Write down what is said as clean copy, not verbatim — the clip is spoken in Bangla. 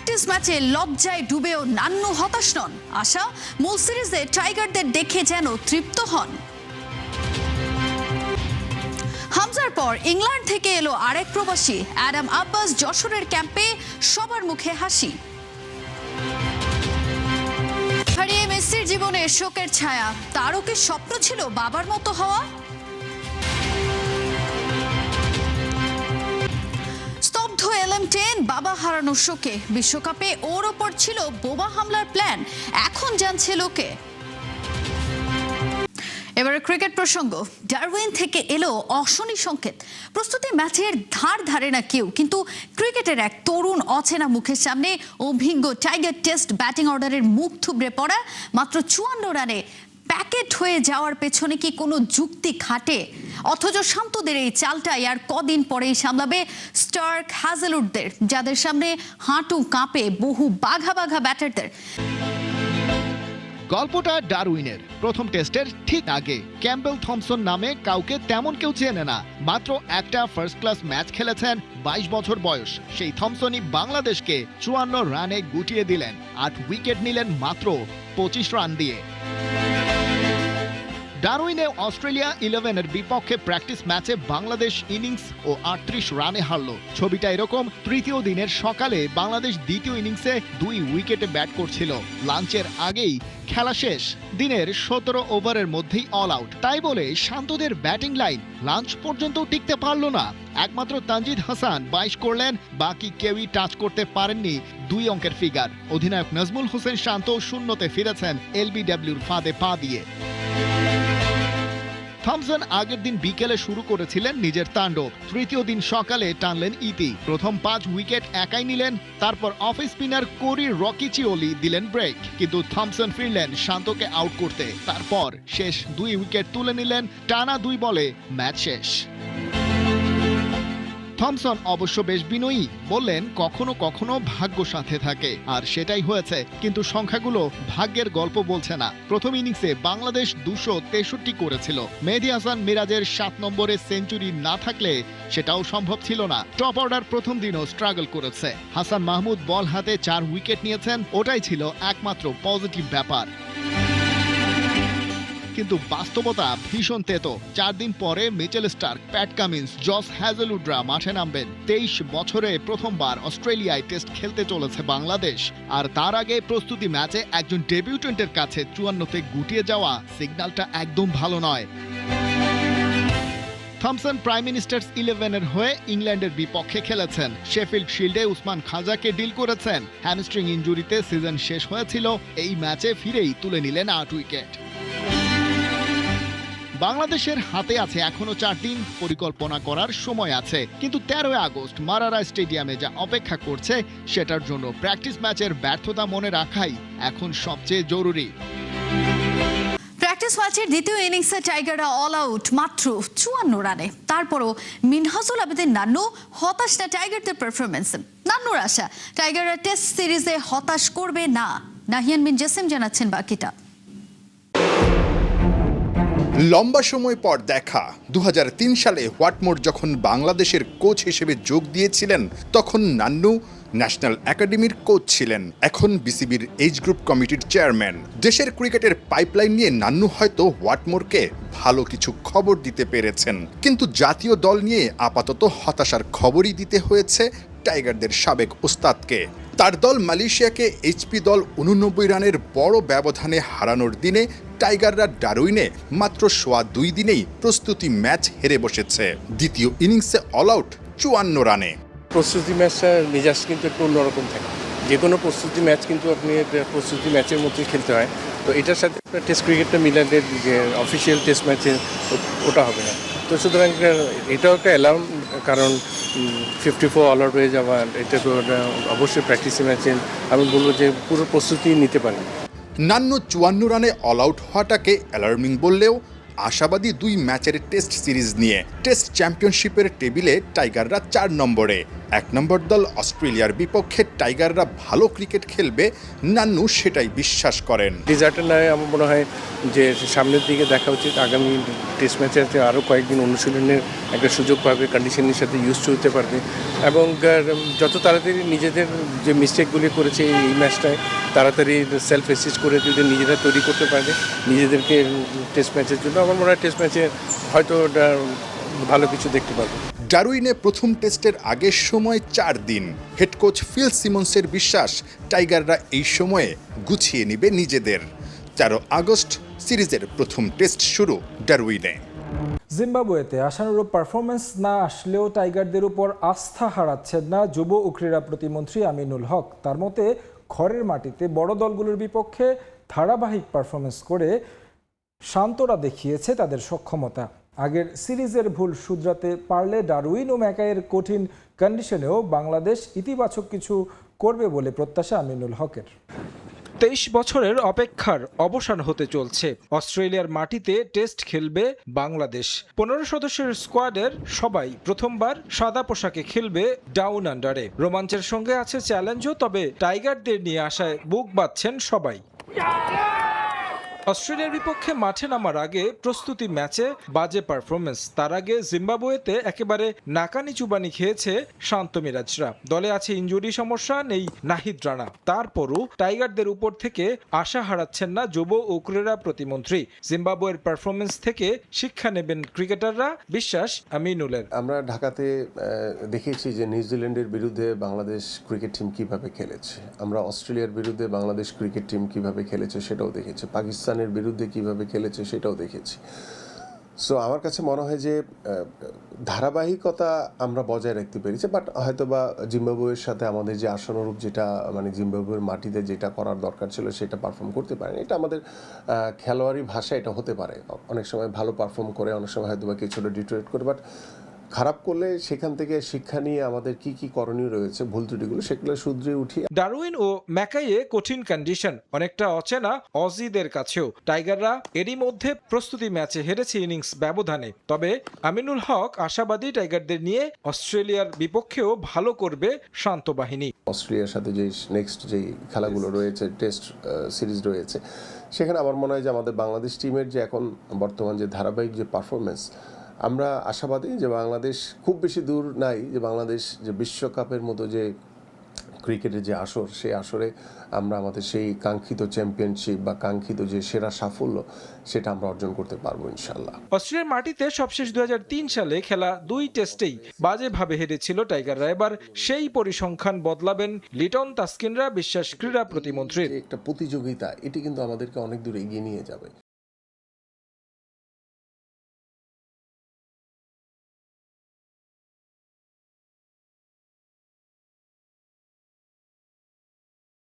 প্র্যাকটিস ম্যাচে লজ্জায় ডুবেও নান্নু হতাশ নন। আশা মূল সিরিজে টাইগারদের দেখে যেন তৃপ্ত হন। হামজার পর ইংল্যান্ড থেকে এলো আরেক প্রবাসী অ্যাডাম আব্বাস। যশোরের ক্যাম্পে সবার মুখে হাসি। হারিয়ে মেসির জীবনে শোকের ছায়া, তারও কি স্বপ্ন ছিল বাবার মতো হওয়া? স্তব্ধ LM10 বাবা হারানোর শোকে। বিশ্বকাপে ওর ওপর ছিল বোমা হামলার প্ল্যান, এখন জানছে লোকে। এবারে ক্রিকেট প্রসঙ্গ। ডারউইন থেকে এলো অশনি সংকেত। প্রস্তুতি ম্যাচের ধার ধারে না কেউ, কিন্তু ক্রিকেটের এক তরুণ অচেনা মুখের সামনে অভিজ্ঞ টাইগার টেস্ট ব্যাটিং অর্ডারের মুখ থুবড়ে পড়া। মাত্র 54 রানে প্যাকেট হয়ে যাওয়ার পেছনে কি কোনো যুক্তি খাটে? অথচ শান্তদের এই চালটাই আর কদিন পরেই সামলাবে স্টার্ক হ্যাজেলউডদের, যাদের সামনে হাঁটু কাঁপে বহু বাঘা বাঘা ব্যাটারদের। গল্পটা ডারউইনের। প্রথম টেস্টের ঠিক আগে ক্যাম্পবেল থমসন নামে কাউকে তেমন কেউ চেনে না। মাত্র একটা ফার্স্ট ক্লাস ম্যাচ খেলেছেন 22 বছর বয়স সেই থমসনই বাংলাদেশকে 54 রানে গুটিয়ে দিলেন। 8 উইকেট নিলেন মাত্র 25 রান দিয়ে। ডারউইনে অস্ট্রেলিয়া 11-এর বিপক্ষে প্র্যাকটিস ম্যাচে বাংলাদেশ ইনিংস ও 38 রানে হারল। ছবিটা এরকম। তৃতীয় দিনের সকালে বাংলাদেশ দ্বিতীয় ইনিংসে 2 উইকেটে ব্যাট করছিল। লাঞ্চের আগেই খেলা শেষ। দিনের 17 ওভারের মধ্যেই অল আউট। তাই বলে শান্তদের ব্যাটিং লাইন লাঞ্চ পর্যন্ত টিকতে পারল না। একমাত্র তানজিদ হাসান 22 করলেন, বাকি কেউই টাচ করতে পারেননি 2 অঙ্কের ফিগার। অধিনায়ক নাজমুল হোসেন শান্ত শূন্যতে ফিরেছেন LBWর ফাঁদে পা দিয়ে। থমসন আগের দিন বিকেলে শুরু করেছিলেন নিজের তাণ্ডব। তৃতীয় দিন সকালে টানলেন ইতি। প্রথম 5 উইকেট একাই নিলেন। তারপর অফ স্পিনার কোরি রকিচিওলি দিলেন ব্রেক, কিন্তু থমসন ফিরলেন শান্তকে আউট করতে। তারপর শেষ 2 উইকেট তুলে নিলেন। টানা 2 বলে ম্যাচ শেষ। থমসন অবশ্য বেশ বিনয়ী, বললেন কখনো কখনো ভাগ্য সাথে থাকে, আর সেটাই হয়েছে। কিন্তু সংখ্যাগুলো ভাগ্যের গল্প বলছে না। প্রথম ইনিংসে বাংলাদেশ 263 করেছিল। মেহেদী হাসান মিরাজের 7 নম্বরে সেঞ্চুরি না থাকলে সেটাও সম্ভব ছিল না। টপ অর্ডার প্রথম দিনও স্ট্রাগল করেছে। হাসান মাহমুদ বল হাতে 4 উইকেট নিয়েছেন, ওটাই ছিল একমাত্র পজিটিভ ব্যাপার। কিন্তু বাস্তবতা ভীষণ তেতো। 4 দিন পরে Mitchell Starc, Pat Cummins, Josh হ্যাজেলউডরা মাঠে নামবেন। 23 বছরে প্রথমবার অস্ট্রেলিয়ায় টেস্ট খেলতে চলেছে বাংলাদেশ। আর তার আগে প্রস্তুতি ম্যাচে একজন ডেবিউটেন্টের কাছে 54-তে গুটিয়ে যাওয়া সিগন্যালটা একদম ভালো নয়। থমসন প্রাইম মিনিস্টার্স 11-এর হয়ে ইংল্যান্ডের বিপক্ষে খেলেছেন। শেফিল্ড শিল্ডে উসমান খাজাকে ডিল করেছেন। হ্যামস্ট্রিং ইনজুরিতে সিজন শেষ হয়েছিল। এই ম্যাচে ফিরেই তুলে নিলেন 8 উইকেট। বাংলাদেশের হাতে আছে এখনো 4 দিন। পরিকল্পনা করার সময় আছে, কিন্তু 13 আগস্ট মারারা স্টেডিয়ামে যা অপেক্ষা করছে সেটার জন্য প্র্যাকটিস ম্যাচের ব্যর্থতা মনে রাখাই এখন সবচেয়ে জরুরি। প্র্যাকটিস ম্যাচের দ্বিতীয় ইনিংসে টাইগাররা অল আউট মাত্র 54 রানে। তারপরও মিনহাজুল আবেদিন নান্নু হতাশ না টাইগারদের পারফরমেন্সে। নান্নুর আশা টাইগাররা টেস্ট সিরিজে হতাশ করবে না। নাহিয়ান বিন জেসিম জানাচ্ছেন বাকিটা। লম্বা সময় পর দেখা 2003 সালে হোয়াটমোর যখন বাংলাদেশের কোচ হিসেবে যোগ দিয়েছিলেন, তখন নান্নু ন্যাশনাল একাডেমির কোচ ছিলেন। এখন বিসিবির এইজ গ্রুপ কমিটির চেয়ারম্যান। দেশের ক্রিকেটের পাইপলাইন নিয়ে নান্নু হয়তো হোয়াটমোরকে ভালো কিছু খবর দিতে পেরেছেন, কিন্তু জাতীয় দল নিয়ে আপাতত হতাশার খবরই দিতে হয়েছে টাইগারদের সাবেক ওস্তাদকে। তার দল মালয়েশিয়াকে এইচপি দল 89 রানের বড় ব্যবধানে হারানোর দিনে টাইগাররা ডারউইনে মাত্র 2.25 দিনেই প্রস্তুতি ম্যাচ হেরে বসেছে। দ্বিতীয় ইনিংসে অল আউট 54 রানে। প্রস্তুতি ম্যাচটা মেজাজ কিন্তু একটু অন্যরকম থাকে। যে কোনো প্রস্তুতি ম্যাচ কিন্তু আপনি প্রস্তুতি ম্যাচের মতোই খেলতে হয়। তো এটার সাথে টেস্ট ক্রিকেটটা মিলালে যে অফিসিয়াল টেস্ট ম্যাচে ওটা হবে না। তো সুতরাং এটাও একটা অ্যালার্ম, কারণ 54 অল আউট হয়ে যাওয়া, এটা তো অবশ্যই প্র্যাকটিস ম্যাচে আমি বলবো যে পুরো প্রস্তুতি নিতে পারেন। নান্নু 54 রানে অল আউট হওয়াটাকে অ্যালার্মিং বললেও আশাবাদী 2 ম্যাচের টেস্ট সিরিজ নিয়ে। টেস্ট চ্যাম্পিয়নশিপের টেবিলে টাইগাররা 4 নম্বরে। এক নম্বর দল অস্ট্রেলিয়ার বিপক্ষে টাইগাররা ভালো ক্রিকেট খেলবে, নান্নু সেটাই বিশ্বাস করেন। ডিজার্টের নয়, আমার মনে হয় যে সামনের দিকে দেখা উচিত। আগামী টেস্ট ম্যাচে আরও কয়েকদিন অনুশীলনের একটা সুযোগ পাবে, কন্ডিশনের সাথে ইউজ হতে পারবে এবং যত তাড়াতাড়ি নিজেদের যে মিস্টেকগুলি করেছে এই ম্যাচটায় তাড়াতাড়ি সেলফ অ্যাসিস্ট করে যদি নিজেরা তৈরি করতে পারবে নিজেদেরকে টেস্ট ম্যাচের জন্য, আমার মনে হয় টেস্ট ম্যাচে হয়তো ভালো কিছু দেখতে পারবো। ডারউইনে প্রথম টেস্টের আগের সময় 4 দিন। হেড কোচ ফিল সিমন্সের বিশ্বাস টাইগাররা এই সময়ে গুছিয়ে নেবে নিজেদের। 13 আগস্ট সিরিজের প্রথম টেস্ট শুরু ডারউইনে। জিম্বাবুয়েতে আশানুরূপ পারফরমেন্স না আসলেও টাইগারদের উপর আস্থা হারাচ্ছেন না যুব ও ক্রীড়া প্রতিমন্ত্রী আমিনুল হক। তার মতে ঘরের মাটিতে বড় দলগুলোর বিপক্ষে ধারাবাহিক পারফরমেন্স করে শান্তরা দেখিয়েছে তাদের সক্ষমতা। আগের সিরিজের ভুল শুধরাতে পারলে ডারউইন ও ম্যাকাইয়ের কঠিন কন্ডিশনেও বাংলাদেশ ইতিবাচক কিছু করবে বলে প্রত্যাশা আমিনুল হকের। 23 বছরের অপেক্ষার অবসান হতে চলছে। অস্ট্রেলিয়ার মাটিতে টেস্ট খেলবে বাংলাদেশ। 15 সদস্যের স্কোয়াডের সবাই প্রথমবার সাদা পোশাকে খেলবে ডাউন আন্ডারে। রোমাঞ্চের সঙ্গে আছে চ্যালেঞ্জও, তবে টাইগারদের নিয়ে আশায় বুক বাঁধছেন সবাই। অস্ট্রেলিয়ার বিপক্ষে মাঠে নামার আগে প্রস্তুতি ম্যাচে বাজে পারফরমেন্স, তার আগে জিম্বাবুয়েতে একেবারে নাকানি চুবানি খেয়েছে শান্ত মিরাজরা। দলে আছে ইনজুরি সমস্যা, নেই নাহিদ রানা। তারপরও টাইগারদের উপর থেকে আশা হারাচ্ছেন না যুব ও ক্রীড়া প্রতিমন্ত্রী। জিম্বাবুয়ের পারফরমেন্স থেকে শিক্ষা নেবেন ক্রিকেটাররা, বিশ্বাস আমিনুলের। আমরা ঢাকাতে দেখেছি যে নিউজিল্যান্ডের বিরুদ্ধে বাংলাদেশ ক্রিকেট টিম কিভাবে খেলেছে, আমরা অস্ট্রেলিয়ার বিরুদ্ধে বাংলাদেশ ক্রিকেট টিম কিভাবে খেলেছে সেটাও দেখেছি, পাকিস্তানের বিরুদ্ধে কিভাবে খেলেছে সেটাও দেখেছি। সো আমার কাছে মনে হয় যে ধারাবাহিকতা আমরা বজায় রাখতে পেরেছি, বাট হয়তোবা জিম্বাবুয়ের সাথে আমাদের যে আশানুরূপ যেটা মানে জিম্বাবুয়ের মাটিতে যেটা করার দরকার ছিল সেটা পারফর্ম করতে পারেনি। এটা আমাদের খেলোয়াড়ি ভাষা, এটা হতে পারে। অনেক সময় ভালো পারফর্ম করে, অনেক সময় হয়তোবা কিছুটা ডিটোরেট করে, বাট খারাপ করলে সেখান থেকে শিক্ষা নিয়ে আমাদের কি কি করণীয় রয়েছে, ভুল ত্রুটিগুলো সেগুলো শুধরে উঠি। ডারউইন ও ম্যাকাইয়ে কঠিন কন্ডিশন অনেকটা অচেনা অজিদের কাছেও। টাইগাররা এরই মধ্যে প্রস্তুতি ম্যাচে হেরেছে ইনিংস ব্যবধানে। তবে আমিনুল হক আশাবাদী টাইগারদের নিয়ে অস্ট্রেলিয়ার বিপক্ষেও ভালো করবে শান্ত বাহিনী। অস্ট্রেলিয়ার সাথে যে নেক্সট যে খেলাগুলো রয়েছে, টেস্ট সিরিজ রয়েছে, সেখানে আমার মনে হয় যে আমাদের বাংলাদেশ টিমের যে এখন বর্তমান যে ধারাবাহিক যে পারফরমেন্স, আমরা আশাবাদী যে বাংলাদেশ খুব বেশি দূর নাই, যে বাংলাদেশ যে বিশ্বকাপের মতো যে ক্রিকেটের যে আসর, সেই আসরে আমরা আমাদের সেই কাঙ্ক্ষিত চ্যাম্পিয়নশিপ বা কাঙ্ক্ষিত যে সেরা সাফল্য সেটা আমরা অর্জন করতে পারবো ইনশাল্লাহ। অস্ট্রেলিয়ার মাটিতে সবশেষ 2003 সালে খেলা 2 টেস্টেই বাজেভাবে হেরেছিল টাইগাররা। এবার সেই পরিসংখ্যান বদলাবেন লিটন তাসকিনরা, বিশ্বাস ক্রীড়া প্রতিমন্ত্রীর। একটা প্রতিযোগিতা, এটি কিন্তু আমাদেরকে অনেক দূর এগিয়ে নিয়ে যাবে।